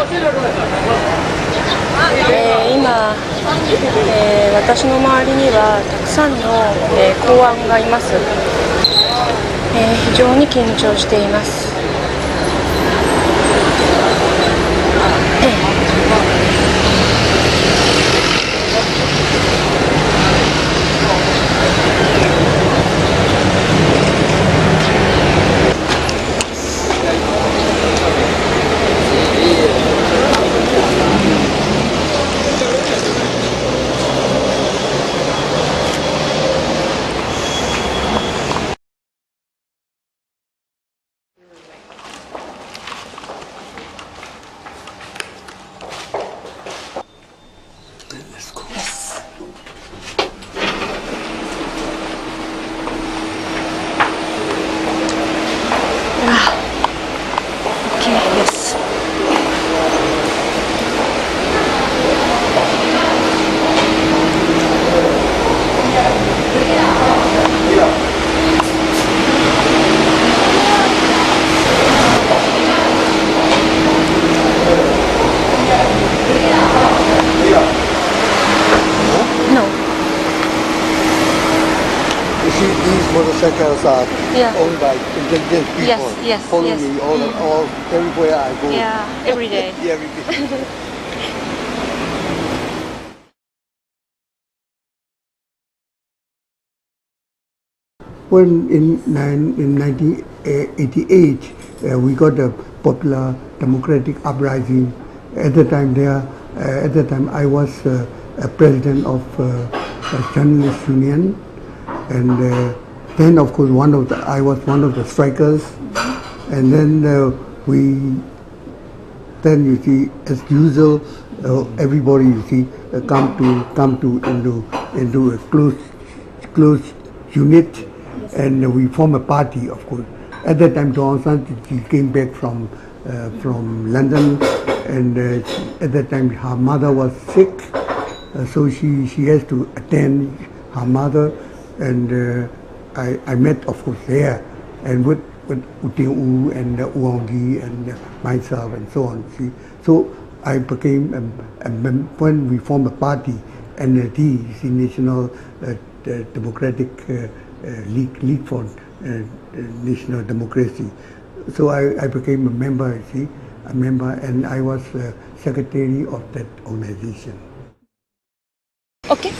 今、私の周りにはたくさんの、公安がいます。非常に緊張しています。Motorcycles are owned by intelligent people. Yes, Follow me all everywhere I go. Yeah, every day. Yeah, every day. When in 1988 we got a popular democratic uprising. At the time I was a president of a journalist union, and then of course I was one of the strikers, and then then you see, as usual, everybody you see come into a close unit, and we form a party. Of course, at that time, Dawn San Suu Kyi came back from London, and at that time her mother was sick, so she has to attend her mother, and I met, of course, there, and with Uting U and Uongi and myself and so on. See, so I became when we formed a party, NLD, the National Democratic League for National Democracy. So I became a member, and I was secretary of that organization. Okay.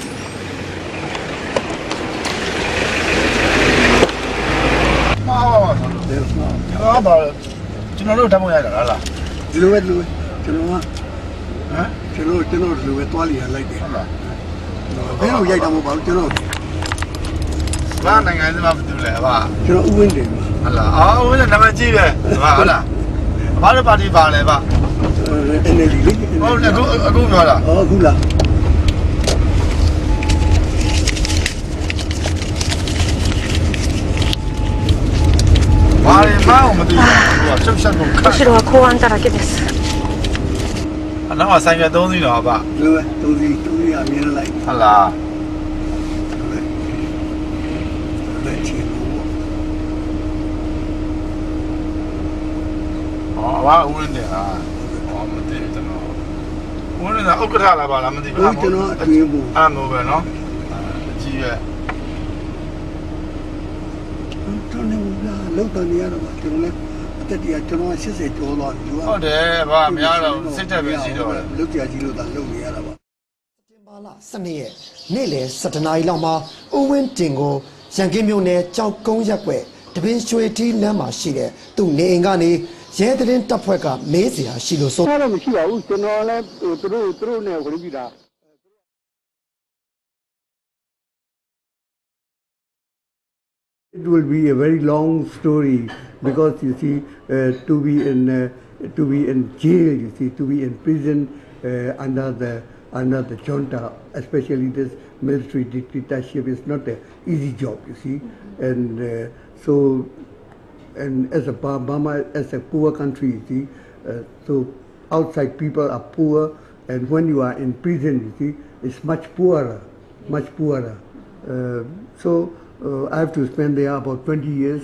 後ろは公安だらけです。なんかဆိုင်က3စီးတော့ပါ3စီးအမြင်လိုက်ဟုတ်လားလက်ချင်လို့ဘာဦးရင်းတယ်ဟာမသိဘူးကျွန်တော်ဦးရင်းကဥက္ကဋ္ဌလားပါလားမသိဘူးကျွန်တော်အတွင်းဘူးအဲ့လိုပဲနော်အကြီးရဲ့ကျွန်တော်လောက်တန်ရတော့ကျွန်တော်လည်းတက်တရားကျွန်တော်80ကျော်တော့ဟုတ်တယ်ဗျာမရတော့စိတ်တက်ပဲရှိတော့လောက်ကြကြီးလို့သာလုပ်နေရတာပါစက်တင်ဘာလ12ရက်နေ့လယ်7နာရီလောက်မှာဦးဝင်းတင်ကိုရန်ကင်းမြို့နယ်ကြောက်ကုန်းရက်ွက်တပင်းရွှေထီးလမ်းမှာရှိတဲ့သူ့နေအိမ်ကနေရဲသတင်းတပ်ဖွဲ့ကမေးစရာရှိလို့ဆိုတော့မရှိပါဘူးကျွန်တော်လည်းသူတို့နဲ့ဝင်ပြီးတာIt will be a very long story because you see to be in jail, you see, to be in prison under the junta, especially this military dictatorship, is not an easy job, you see, and as a Burma, as a poor country, you see, so outside people are poor, and when you are in prison, you see, it's much poorer. I have to spend there about 20 years,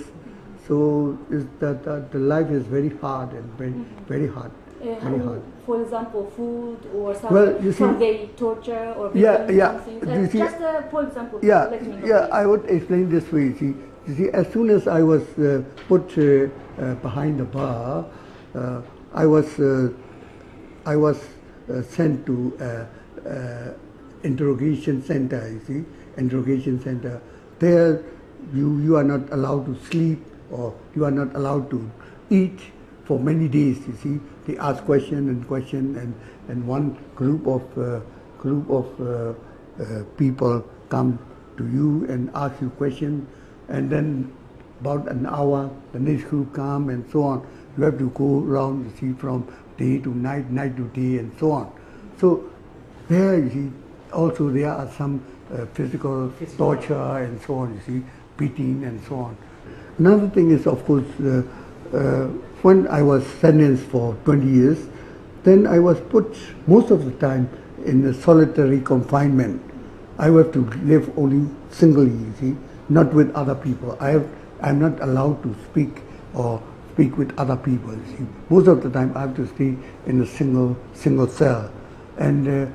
so the life is very hard and very hard. very hard. For example, food or some, Well, you see- some they torture or Yeah, yeah. something. You see- Just for example, Yeah, let me know. yeah. I would explain this way. You see, as soon as I was put behind the bar, I was sent to interrogation center. You see, interrogation center. There, you are not allowed to sleep or you are not allowed to eat for many days. You see, they ask question and one group of people come to you and ask you question, and then about an hour the next group come and so on. You have to go around, you see, from day to night, night to day, and so on. So there, you see, also there are some physical torture and so on, you see, beating and so on. Another thing is, of course, when I was sentenced for 20 years, then I was put most of the time in a solitary confinement. I have to live only singly, you see, not with other people. I'm not allowed to speak with other people, you see. Most of the time I have to stay in a single cell. And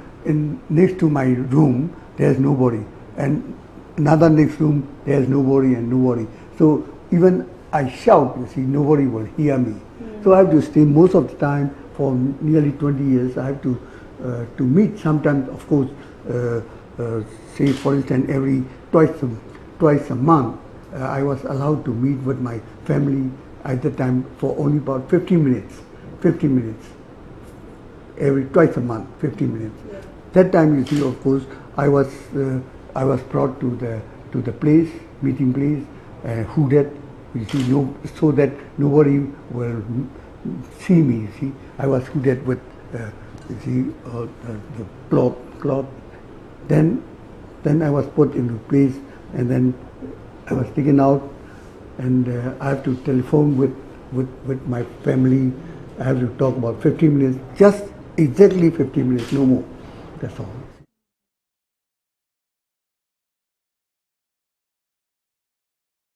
next to my room, there's nobody. And another next room, there's nobody and nobody. So even I shout, you see, nobody will hear me. So I have to stay most of the time for nearly 20 years. I have to meet sometimes, of course, say for instance, twice a month. I was allowed to meet with my family at the time for only about 15 minutes. 15 minutes. Twice a month, 15 minutes. Yeah. That time, you see, of course, I was brought to the place, meeting place, hooded, you see, so that nobody will see me. You see, I was hooded with, you see, the cloth. Then I was put into place, and then I was taken out, and I have to telephone with my family. I have to talk about 15 minutes, just exactly 15 minutes, no more. That's all.